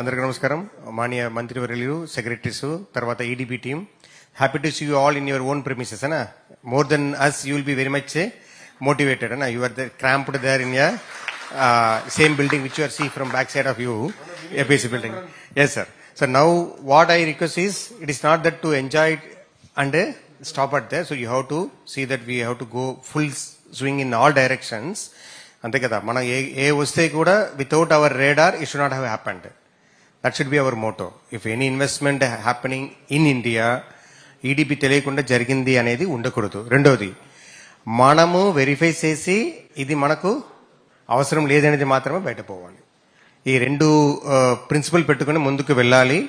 అందరికీ నమస్కారం. మాన్య మంత్రివర్యులు, సెక్రటరీస్, తర్వాత EDP team. Happy to see you all in your own premises. And more than us you will be very much motivated. And you are cramped there in your same building which you are see from back side of you, APC building. Yes, sir. So now what I request is, it is not that to enjoy it and stop at there. So you have to see that we have to go full swing in all directions. అంతే కదా, మనం ఏ వస్తే కూడా without hour radar it should not have happened. That should be our motto. If any investment happening in India, EDP తెలియకుండా జరిగింది అనేది ఉండకూడదు. రెండోది, మనము వెరిఫై చేసి ఇది మనకు అవసరం లేదనేది మాత్రమే బయట పోవాలి. ఈ రెండు ప్రిన్సిపల్ పెట్టుకుని ముందుకు వెళ్ళాలి.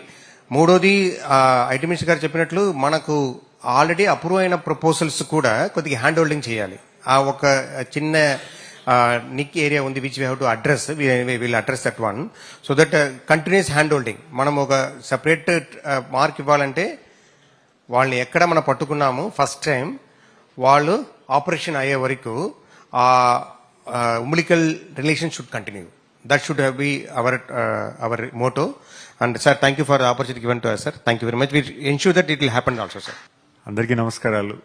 మూడోది, ఐటీ మినిస్టర్ గారు చెప్పినట్లు మనకు ఆల్రెడీ అప్రూవ్ అయిన ప్రపోజల్స్ కూడా కొద్దిగా హ్యాండ్ హోల్డింగ్ చేయాలి. ఆ ఒక చిన్న నిక్ ఏరియా ఉంది which we have to address. Will address that one. So that continuous hand holding. మనం ఒక సపరేట్ మార్క్ ఇవ్వాలంటే వాళ్ళని ఎక్కడ మనం పట్టుకున్నాము ఫస్ట్ టైం, వాళ్ళు ఆపరేషన్ అయ్యే వరకు ఆ umbilical relation should continue. That should be our motto. And sir, thank you for the opportunity given to us, sir. Thank you very much. We ensure that it will happen also, sir. Andarki namaskaralu.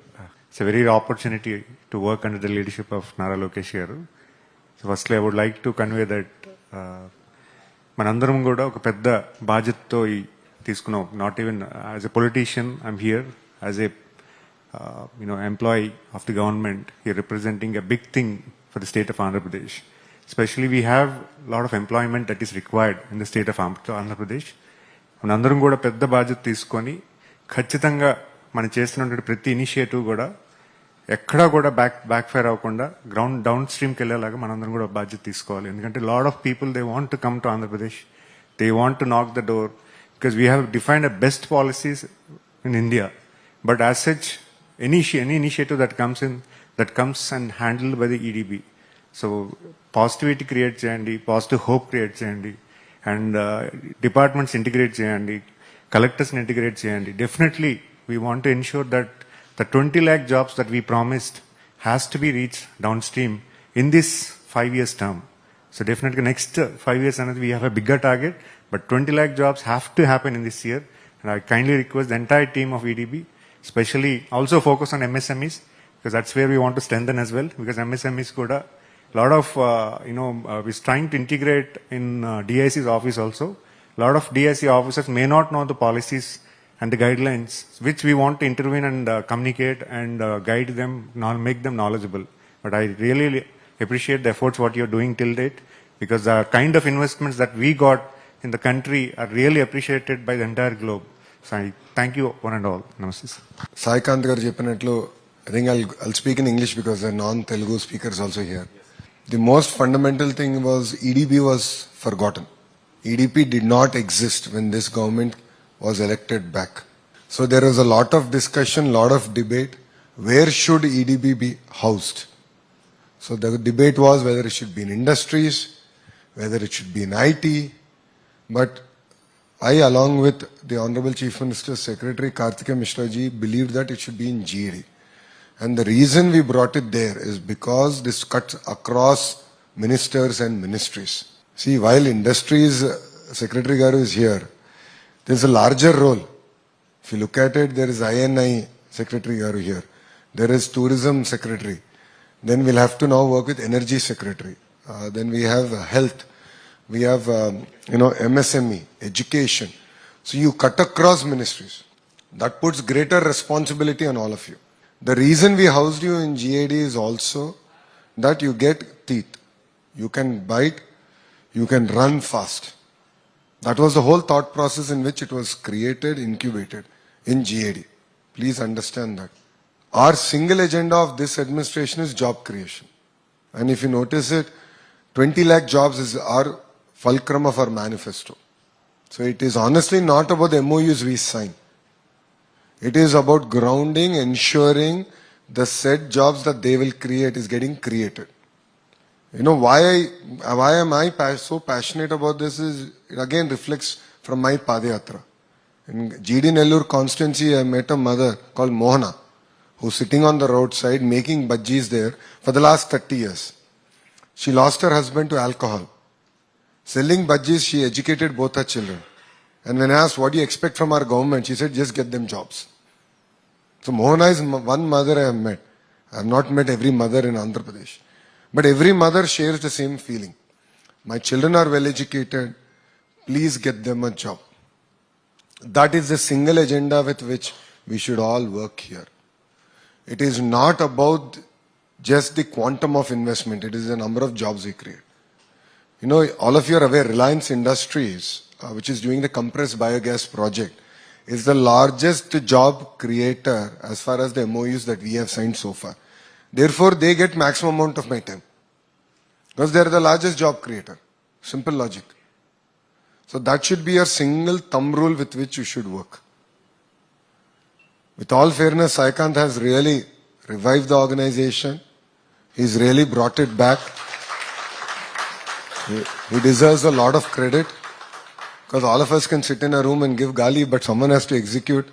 It's a very rare opportunity to work under the leadership of Nara Lokesh garu. So firstly, I would like to convey that manandaram kuda oka pedda bajattho తీసుకున్నాం. Not even as a politician, I'm here as a employee of the government here representing a big thing for the state of Andhra Pradesh. Especially we have a lot of employment that is required in the state of Andhra Pradesh. మనందరం కూడా పెద్ద బాధ్యత తీసుకొని ఖచ్చితంగా మనం చేస్తున్న ప్రతి initiative కూడా ఎక్కడా కూడా బ్యాక్ ఫైర్ అవ్వకుండా గ్రౌండ్ డౌన్ స్ట్రీమ్కి వెళ్ళేలాగా మనందరం కూడా బాధ్యత తీసుకోవాలి. ఎందుకంటే lot of people they want to come to Andhra Pradesh, they want to నాక్ the door because we have defined a best policies in India. But as such any initiative that comes and handled by the EDB. So positivity create cheyandi, positive hope create cheyandi, and departments integrate cheyandi, collectors integrate cheyandi. Definitely we want to ensure that the 20 lakh jobs that we promised has to be reached downstream in this 5 years term. So definitely next 5 years another we have a bigger target, but 20 lakh jobs have to happen in this year. And I kindly request the entire team of EDB, especially also focus on MSMEs, because that's where we want to strengthen as well, because MSMEs kuda a lot of we're trying to integrate in DIC's office also. A lot of DIC officers may not know the policies and the guidelines which we want to intervene and communicate and guide them, make them knowledgeable. But I really appreciate the efforts what you're doing till date, because the kind of investments that we got in the country are really appreciated by the entire globe. So I thank you one and all. Namaste. Sai Kant garu cheppinatlu, I think I'll speak in English because there are non-Telugu speakers also here. The most fundamental thing was EDB was forgotten. EDP did not exist when this government was elected back. So there was a lot of discussion, lot of debate. Where should EDB be housed? So the debate was whether it should be in industries, whether it should be in IT. But I, along with the Honorable Chief Minister's Secretary Karthikeya Mishra ji, believed that it should be in GAD. And the reason we brought it there is because this cuts across ministers and ministries. See, while industries, Secretary Garu is here, there's a larger role. If you look at it, there is INI Secretary Garu here. There is Tourism Secretary. Then we'll have to now work with Energy Secretary. Then we have Health. We have, MSME, education. So you cut across ministries. That puts greater responsibility on all of you. The reason we housed you in GAD is also that you get teeth. You can bite, you can run fast. That was the whole thought process in which it was created, incubated in GAD. Please understand that. Our single agenda of this administration is job creation. And if you notice it, 20 lakh jobs is our fulcrum of our manifesto. So it is honestly not about the MOUs we sign. It is about grounding, ensuring the said jobs that they will create is getting created. Why am I so passionate about this is, it again reflects from my Padayatra. In GD Nellore constituency, I met a mother called Mohana, who's sitting on the roadside making bhajis there for the last 30 years. She lost her husband to alcohol. Selling budgies, she educated both her children. And when I asked, what do you expect from our government? She said, just get them jobs. So Mohana is one mother I have met. I have not met every mother in Andhra Pradesh. But every mother shares the same feeling. My children are well educated. Please get them a job. That is the single agenda with which we should all work here. It is not about just the quantum of investment. It is the number of jobs we create. You know, all of you are aware, Reliance Industries, which is doing the compressed biogas project, is the largest job creator as far as the MOUs that we have signed so far. Therefore, they get maximum amount of my time. Because they are the largest job creator. Simple logic. So that should be a single thumb rule with which you should work. With all fairness, Saikant has really revived the organization. He's really brought it back. He deserves a lot of credit. Because all of us can sit in a room and give gali, but someone has to execute.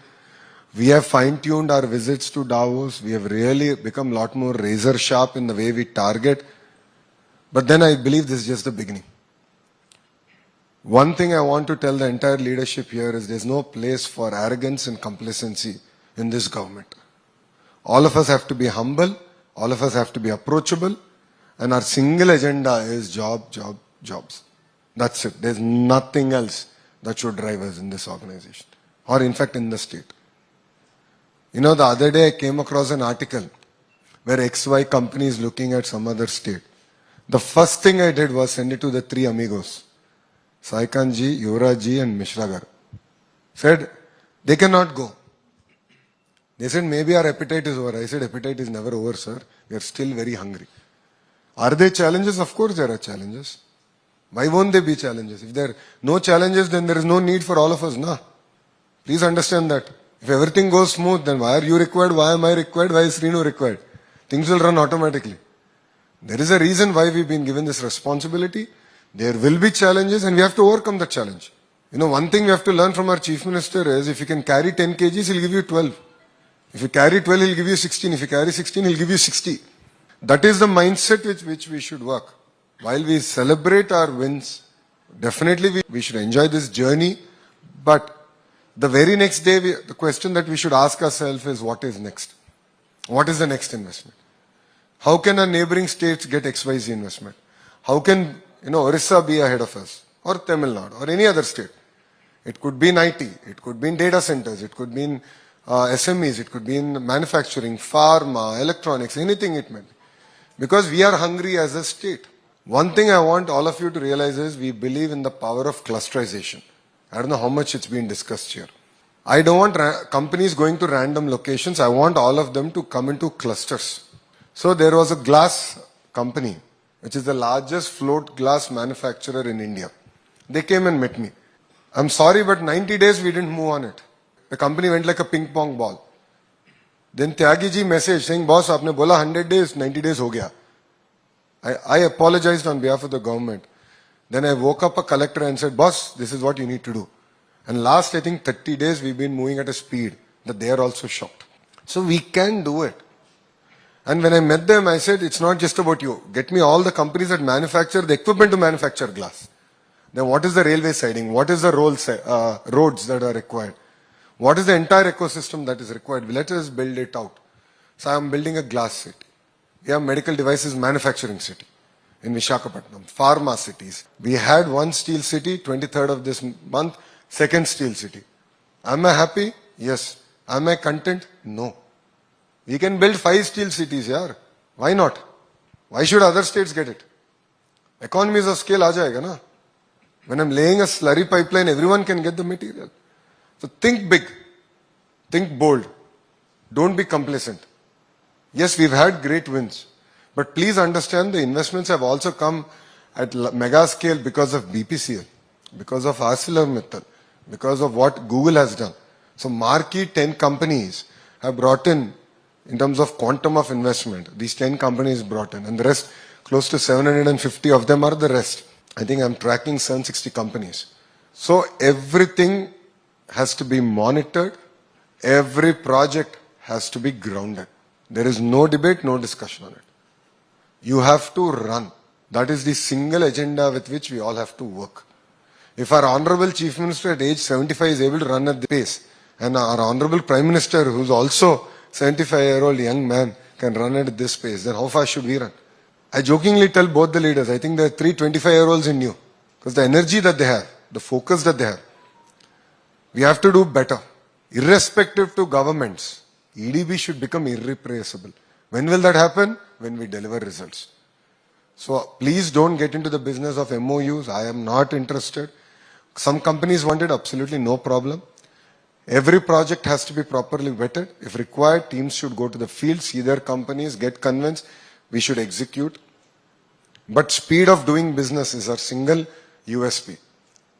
We have fine-tuned our visits to Davos. We have really become a lot more razor sharp in the way we target. But then I believe this is just the beginning. One thing I want to tell the entire leadership here is there's no place for arrogance and complacency in this government. All of us have to be humble. All of us have to be approachable. And our single agenda is jobs. That's it. There's nothing else that should drive us in this organization. Or in fact in the state. You know, the other day I came across an article where XY company is looking at some other state. The first thing I did was send it to the three amigos. Saikant ji, Yuvraj ji and Mishra gar. Said, they cannot go. They said, maybe our appetite is over. I said, appetite is never over, sir. We are still very hungry. Are there challenges? Of course there are challenges. Why won't there be challenges? If there are no challenges, then there is no need for all of us, na? Please understand that. If everything goes smooth, then why are you required? Why am I required? Why is Srinu required? Things will run automatically. There is a reason why we've been given this responsibility. There will be challenges and we have to overcome the challenge. You know, one thing we have to learn from our Chief Minister is if you can carry 10 kgs, he'll give you 12. If you carry 12, he'll give you 16. If you carry 16, he'll give you 60. That is the mindset with which we should work. While we celebrate our wins, definitely we should enjoy this journey. But the very next day, the question that we should ask ourselves is what is next? What is the next investment? How can our neighboring states get XYZ investment? How can, Orissa be ahead of us? Or Tamil Nadu? Or any other state? It could be in IT. It could be in data centers. It could be in SMEs. It could be in manufacturing, pharma, electronics, anything it may be. Because we are hungry as a state. One thing I want all of you to realize is we believe in the power of clusterization. I don't know how much it's been discussed here. I don't want companies going to random locations. I want all of them to come into clusters. So there was a glass company, which is the largest float glass manufacturer in India. They came and met me. I'm sorry, but 90 days we didn't move on it. The company went like a ping pong ball. Then Tyagi ji messaged saying, boss, aapne bola 100 days, 90 days ho gaya. I apologized on behalf of the government. Then I woke up a collector and said, boss, this is what you need to do. And last, I think 30 days, we've been moving at a speed that they are also shocked. So we can do it. And when I met them, I said, it's not just about you. Get me all the companies that manufacture the equipment to manufacture glass. Then what is the railway siding? What is the roads that are required? What is the entire ecosystem that is required? Let us build it out. So I am building a glass city. We have medical devices manufacturing city in Visakhapatnam, pharma cities. We had one steel city, 23rd of this month, second steel city. Am I happy? Yes. Am I content? No. We can build 5 steel cities, yaar. Why not? Why should other states get it? Economies of scale aa jayega na. When I'm laying a slurry pipeline, everyone can get the material. So think big. Think bold. Don't be complacent. Yes, we've had great wins. But please understand the investments have also come at mega scale because of BPCL, because of ArcelorMittal, because of what Google has done. So marquee 10 companies have brought in terms of quantum of investment. These 10 companies brought in. And the rest, close to 750 of them are the rest. I think I'm tracking 760 companies. So everything has to be monitored. Every project has to be grounded. There is no debate, no discussion on it. You have to run. That is the single agenda with which we all have to work. If our Honorable Chief Minister at age 75 is able to run at the pace, and our Honorable Prime Minister, who's also 75-year-old young man, can run at this pace, then how fast should we run? I jokingly tell both the leaders, I think there are 3 25-year-olds in you. Because the energy that they have, the focus that they have, we have to do better. Irrespective to governments, EDB should become irreplaceable. When will that happen? When we deliver results. So please don't get into the business of MOUs. I am not interested. Some companies want it, absolutely no problem. Every project has to be properly vetted. If required, teams should go to the field, see their companies, get convinced. We should execute. But speed of doing business is our single USP.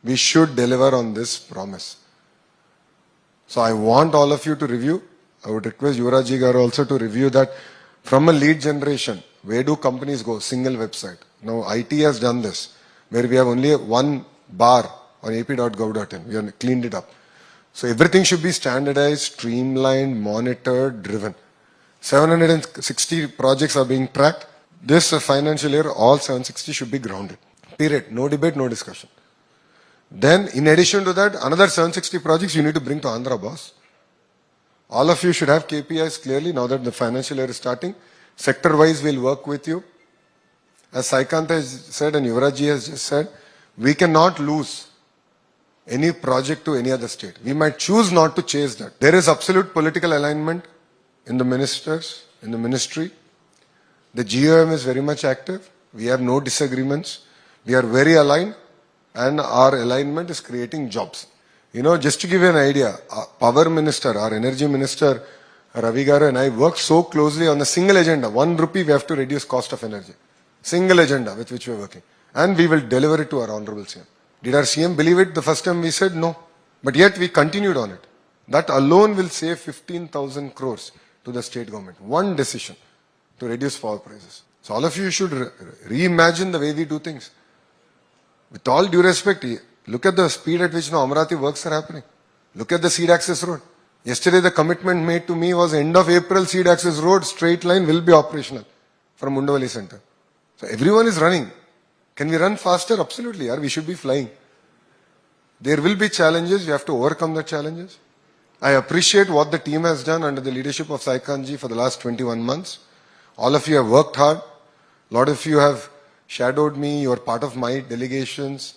We should deliver on this promise. So I want all of you to review. I would request Yuvrajji Garu also to review that from a lead generation. Where do companies go? Single website. Now IT has done this, where we have only one bar on ap.gov.in. We have cleaned it up. So everything should be standardized, streamlined, monitored, driven. 760 projects are being tracked. This financial year, all 760 should be grounded. Period. No debate, no discussion. Then, in addition to that, another 760 projects you need to bring to Andhra, boss. All of you should have KPIs clearly now that the financial year is starting. Sector-wise, we'll work with you. As Saikant has said and Yuvrajji has just said, we cannot lose any project to any other state. We might choose not to chase that. There is absolute political alignment in the ministers, in the ministry. The GOM is very much active. We have no disagreements. We are very aligned, and our alignment is creating jobs. You know, just to give you an idea, our power minister, our energy minister, Ravi Garu and I work so closely on a single agenda. 1 rupee we have to reduce cost of energy. Single agenda with which we are working. And we will deliver it to our Honorable CM. Did our CM believe it the first time we said no? But yet we continued on it. That alone will save 15,000 crores to the state government. One decision to reduce power prices. So all of you should reimagine the way we do things. With all due respect, look at the speed at which now Amravati works are happening. Look at the seed access road. Yesterday the commitment made to me was end of April seed access road straight line will be operational from Undavali center. So everyone is running. Can we run faster? Absolutely, we should be flying. There will be challenges. You have to overcome the challenges. I appreciate what the team has done under the leadership of Saikantji for the last 21 months. All of you have worked hard. A lot of you have shadowed me. You are part of my delegations.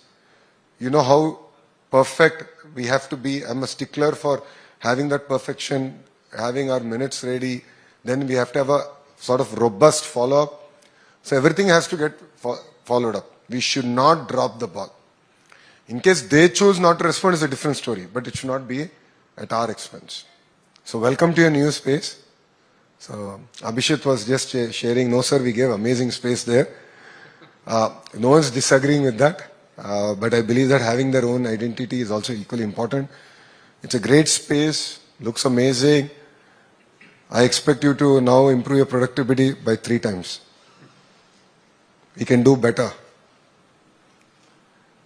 You know how perfect we have to be. I'm a stickler for having that perfection, having our minutes ready. Then we have to have a sort of robust follow-up. So everything has to get followed up. We should not drop the ball. In case they choose not to respond, is a different story, but it should not be at our expense. So welcome to your new space. So Abhishek was just sharing, no sir, we gave amazing space there. No one's disagreeing with that, but I believe that having their own identity is also equally important. It's a great space, looks amazing. I expect you to now improve your productivity by 3 times. We can do better.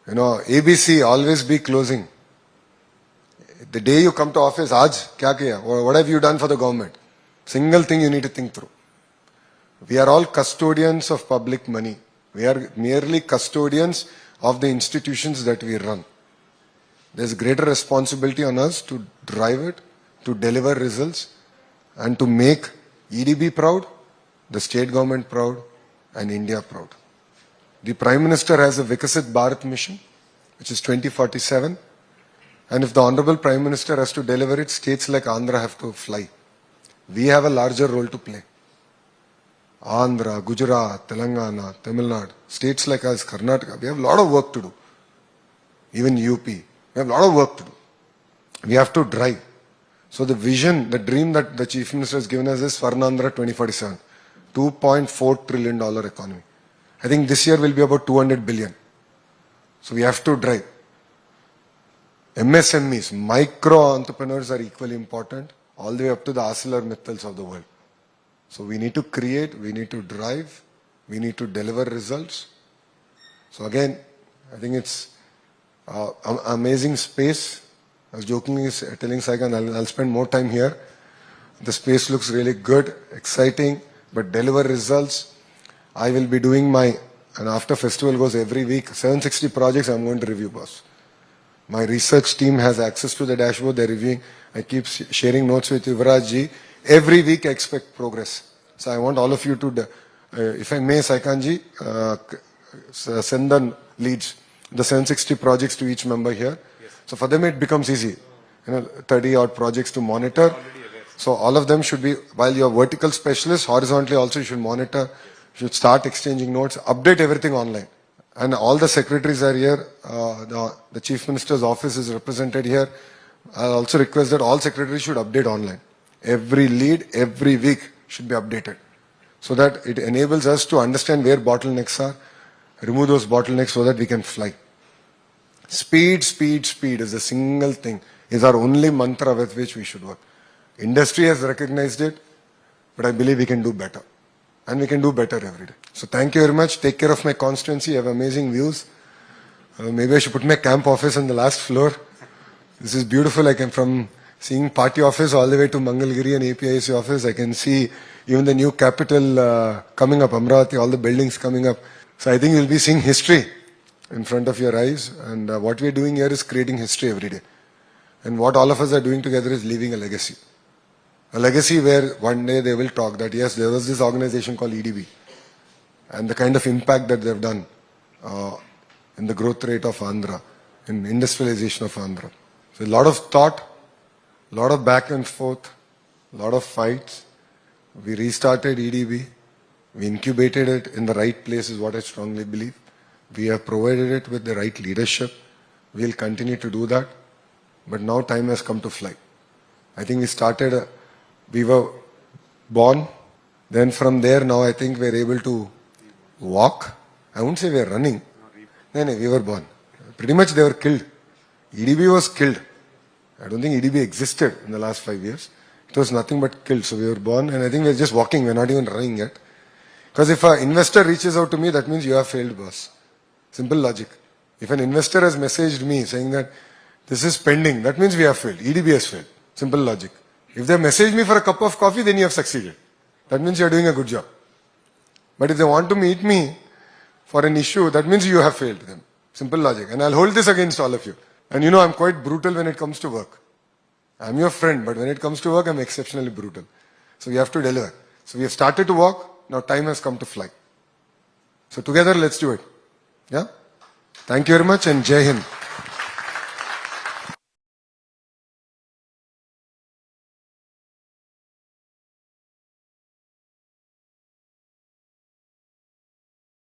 You know, ABC, always be closing. The day you come to office, Aaj, kya kiya? What have you done for the government? Single thing you need to think through. We are all custodians of public money. We are merely custodians of the institutions that we run. There's greater responsibility on us to drive it, to deliver results, and to make EDB proud, the state government proud, and India proud. The Prime Minister has a Vikasit Bharat mission, which is 2047. And if the Honorable Prime Minister has to deliver it, states like Andhra have to fly. We have a larger role to play. Andhra, Gujarat, Telangana, Tamil Nadu, states like us, Karnataka, we have a lot of work to do. Even UP, we have a lot of work to do. We have to drive. So the vision, the dream that the Chief Minister has given us is Swarnandhra 2047, $2.4 trillion economy. I think this year will be about 200 billion. So we have to drive. MSMEs, micro entrepreneurs are equally important, all the way up to the ArcelorMittals of the world. So we need to create, we need to drive, we need to deliver results. So again, I think it's an amazing space. I was jokingly telling Saikan, I'll spend more time here. The space looks really good, exciting, but deliver results. I will be doing my and after festival goes every week, 760 projects I'm going to review, boss. My research team has access to the dashboard, they're reviewing. I keep sharing notes with Yuvraj ji. Every week I expect progress. So I want all of you to, if I may, Saikan ji, send the leads, the 760 projects to each member here. Yes. So for them it becomes easy. 30 odd projects to monitor. So all of them should be, while you're vertical specialists, horizontally also you should monitor, you should start exchanging notes, update everything online. And all the secretaries are here. The Chief Minister's office is represented here. I'll also request that all secretaries should update online. Every lead, every week should be updated. So that it enables us to understand where bottlenecks are, remove those bottlenecks so that we can fly. Speed, speed, speed is the single thing, is our only mantra with which we should work. Industry has recognized it, but I believe we can do better. And we can do better every day. So thank you very much. Take care of my constituency. You have amazing views. Maybe I should put my camp office on the last floor. This is beautiful. I can, from seeing party office all the way to Mangalgiri and APIC office, I can see even the new capital coming up, Amravati, all the buildings coming up. So I think you'll be seeing history in front of your eyes. And what we're doing here is creating history every day. And what all of us are doing together is leaving a legacy. A legacy where one day they will talk that yes, there was this organization called EDB and the kind of impact that they've done in the growth rate of Andhra, in industrialization of Andhra. So a lot of thought, a lot of back and forth, a lot of fights. We restarted EDB. We incubated it in the right place is what I strongly believe. We have provided it with the right leadership. We'll continue to do that. But now time has come to fly. I think we were born, then from there now I think we're able to walk. I won't say we're running. No, we were born. Pretty much they were killed. EDB was killed. I don't think EDB existed in the last 5 years. It was nothing but killed. So we were born and I think we're just walking. We're not even running yet. Because if an investor reaches out to me, that means you have failed, boss. Simple logic. If an investor has messaged me saying that this is pending, that means we have failed. EDB has failed. Simple logic. If they message me for a cup of coffee, then you have succeeded. That means you are doing a good job. But if they want to meet me for an issue, that means you have failed them. Simple logic. And I'll hold this against all of you. And I'm quite brutal when it comes to work. I'm your friend, but when it comes to work, I'm exceptionally brutal. So we have to deliver. So we have started to walk. Now time has come to fly. So together, let's do it. Yeah? Thank you very much and Jai Hind.